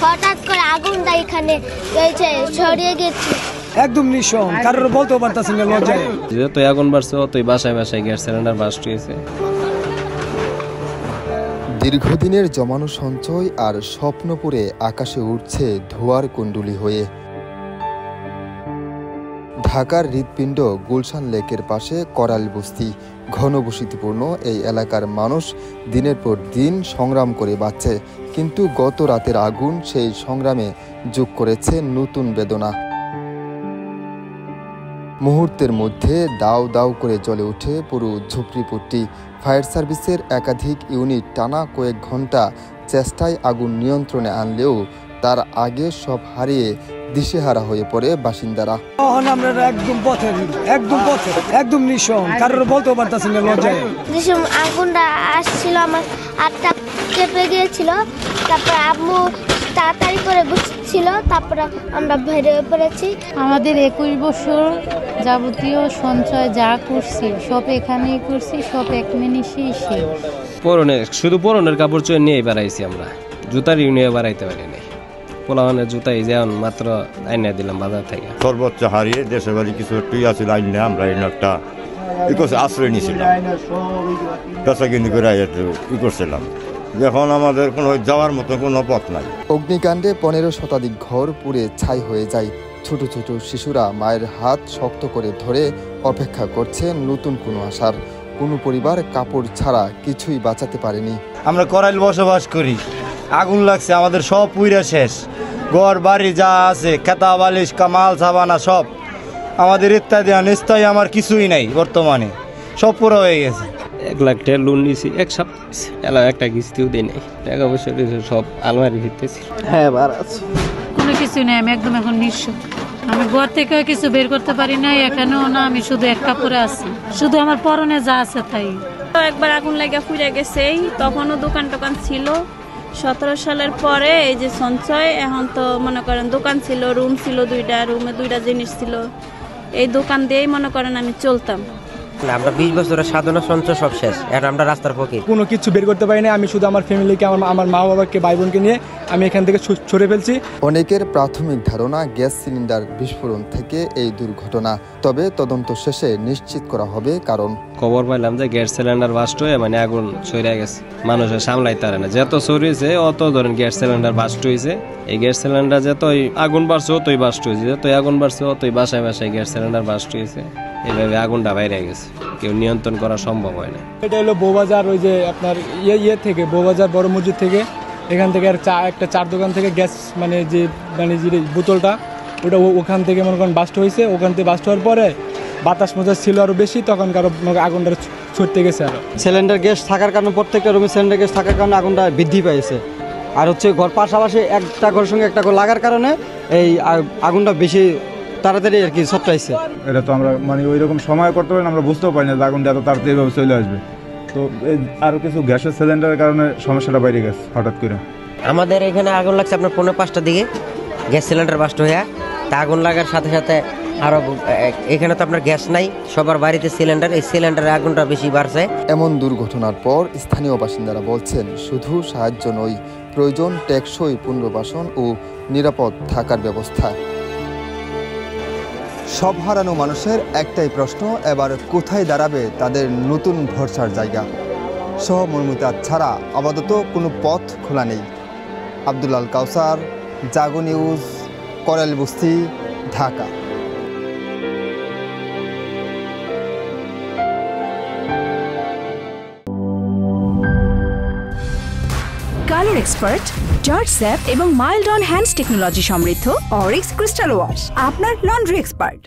হঠাৎ করে আগুনটা এখানে ছড়িয়ে গেছে। একদম নিঃসম, কারোর বলতেও পারতাছি না লজ্জায়। যতই আগুন বাড়ছে ততই বাসায় বাসায় গ্যাস সিলিন্ডার বাস্ট হয়েছে। দীর্ঘদিনের জমানো সঞ্চয় আর স্বপ্নপুরে আকাশে উঠছে ধোঁয়ার কুণ্ডুলি হয়ে। ঢাকার হৃৎপিণ্ড গুলশান লেকের পাশে করাল বস্তি। ঘনবসতিপূর্ণ এই এলাকার মানুষ দিনের পর দিন সংগ্রাম করে বাঁচছে, কিন্তু গত রাতের আগুন সেই সংগ্রামে যোগ করেছে নতুন বেদনা। মুহূর্তের মধ্যে দাউ দাউ করে জ্বলে ওঠে পুরো ঝুপড়িপট্টি। ফায়ার সার্ভিসের একাধিক ইউনিট টানা কয়েক ঘন্টা চেষ্টায় আগুন নিয়ন্ত্রণে আনলেও তার আগে সব হারিয়ে দিশেহারা হয়ে পড়ে বাসিন্দারা। একদম নিঃসম, কারোর বলতেও পারতাছি না লজ্জায়। আগুনটা আসছিল, আমার হাতটা কেঁপে গিয়েছিল। তারপর আম্মু তাড়াতাড়ি করে বুঝছিল, তারপরে আমরা বেরিয়ে পড়েছি। আমাদের 21 বছর যাবতীয় সঞ্চয় যা করছি সব এখানেই করছি, সব এক মিনিটেই শেষ। শুধু পরনের কাপড় চোর নিয়ে বেড়াইছি আমরা, জুতার নিয়ে বেড়াইতে পারি নাই। পোলাওয়ানের জুতাই যেমন মাত্র আইনা দিলাম বাজার থেকে। সর্বোচ্চ হারিয়ে দেশের বাড়ি কিছু একটু আছিল আইনে আমরা এই একটা আশ্রয় নিয়েছিলাম, পেশা কিনি করে করছিলাম। এখন আমাদের কোনো যাওয়ার মতো কোনো পথ নাই। অগ্নিকাণ্ডে 15 শতাধিক ঘর পুড়ে ছাই হয়ে যায়। ছোট ছোট শিশুরা মায়ের হাত শক্ত করে ধরে অপেক্ষা করছে নতুন কোনো আশার। কোনো পরিবার কাপড় ছাড়া কিছুই বাঁচাতে পারেনি। আমরা করাইল বসবাস করি, আগুন লাগছে, আমাদের সব পুইরা শেষ। ঘর বাড়ি যা আছে, খেতা বালিশ কামাল সাবানা সব আমাদের ইত্যাদি নিস্তায় আমার কিছুই নাই, বর্তমানে সব পুরো হয়ে গেছে। 1 লাখ টাকা লোন নিয়েছি, এক সপ্তাহ একটা কিস্তিও দিই নাই। টাকা পয়সা সব আলমারি ভিতরেছি। হ্যাঁ, কোনো কিছু নেই, আমি একদম এখন নিঃস্ব। আমি ঘর থেকে কিছু বের করতে পারি না, এখানেও না, আমি শুধু এক কাপড়ে আছি, শুধু আমার পরনে যা আছে তাই। একবার আগুন লাগা পুড়ে গেছে, তখনও দোকান টোকান ছিল। 17 সালের পরে এই যে সঞ্চয়, এখন তো মনে করেন দোকান ছিল, রুম ছিল 2টা, রুমে 2টা জিনিস ছিল। এই দোকান দিয়েই মনে করেন আমি চলতাম। আমরা 20 বছরের সাধনা সঞ্চয় সব শেষ, এখন আমরা রাস্তার পথে। কোনো কিছু বের করতে পারি না। আমি শুধু আমার ফ্যামিলিকে, আমার মা বাবাকে, ভাই বোনকে নিয়ে আমি এখান থেকে ছড়ে ফেলছি। অনেকের প্রাথমিক ধারণা গ্যাস সিলিন্ডার বিস্ফোরণ থেকে এই দুর্ঘটনা, তবে তদন্ত শেষে নিশ্চিত করা হবে কারণ। খবর পাইলাম যে গ্যাস সিলিন্ডার বাস্ট হয়ে আগুন ছড়িয়ে গেছে, মানুষের সামলাইতে পারে না। যত ছড়িয়েছে অত ধরেন গ্যাস সিলিন্ডার বাস্ট হয়েছে। এই গ্যাস সিলিন্ডার যতই আগুন বাড়ছে অতই বাস্ট হয়েছে, যতই আগুন বাড়ছে অতই বাসায় বাসায় গ্যাস সিলিন্ডার বাস্ট হয়েছে। এইভাবে আগুনটা বাইরে গেছে, কেউ নিয়ন্ত্রণ করা সম্ভব হয় না। এটা হলো বউবাজার, ওই যে আপনার থেকে বউবাজার বড় মসজিদ থেকে, এখান থেকে আর একটা চার দোকান থেকে গ্যাস যে বোতলটা, ওটা ওখান থেকে মনে করেন বাস্ট হয়েছে। ওখান থেকে বাস্ট হওয়ার পরে বাতাস মজাজ ছিল আরও বেশি, তখন কারো আগুনটা ছড়তে গেছে। আরো সিলিন্ডার গ্যাস থাকার কারণে, প্রত্যেকটা রুমে সিলিন্ডার গ্যাস থাকার কারণে আগুনটা বৃদ্ধি পেয়েছে। আর ঘর পাশাপাশি একটা ঘরের সঙ্গে একটা ঘর লাগার কারণে এই আগুনটা বেশি তাড়াতাড়ি আর কি ছড়াইছে। এটা তো আমরা ওই রকম সময় করতে পারি না, আমরা বুঝতেও পারি না যে আগুনটা এত তাড়াতাড়ি এভাবে চলে আসবে। তো আরও কিছু গ্যাসের সিলিন্ডারের কারণে সমস্যাটা বাইরে গেছে হঠাৎ করে। আমাদের এখানে আগুন লাগছে আপনার 5:45টার দিকে, গ্যাস সিলিন্ডার বাস্ট হয়ে। তা আগুন লাগার সাথে সাথে আরো এখানে তো আপনার গ্যাস নাই, সবার বাড়িতে সিলিন্ডার, এই সিলিন্ডারে আগুনটা বেশি বাড়ছে। এমন দুর্ঘটনার পর স্থানীয় বাসিন্দারা বলছেন, শুধু সাহায্য নয়, প্রয়োজন টেকসই পুনর্বাসন ও নিরাপদ থাকার ব্যবস্থা। সব হারানো মানুষের একটাই প্রশ্ন, এবার কোথায় দাঁড়াবে তাদের নতুন ভরসার জায়গা? সহমর্মিতা ছাড়া আপাতত কোনো পথ খোলা নেই। আব্দুল আল কাউসার, জাগো নিউজ, করাল বস্তি, Dhaka. Colour expert, George sap এবং মাইল্ড অন হ্যান্ডস টেকনোলজি সমৃদ্ধ অরিক্স ক্রিস্টাল ওয়াশ, আপনার লন্ড্রি এক্সপার্ট।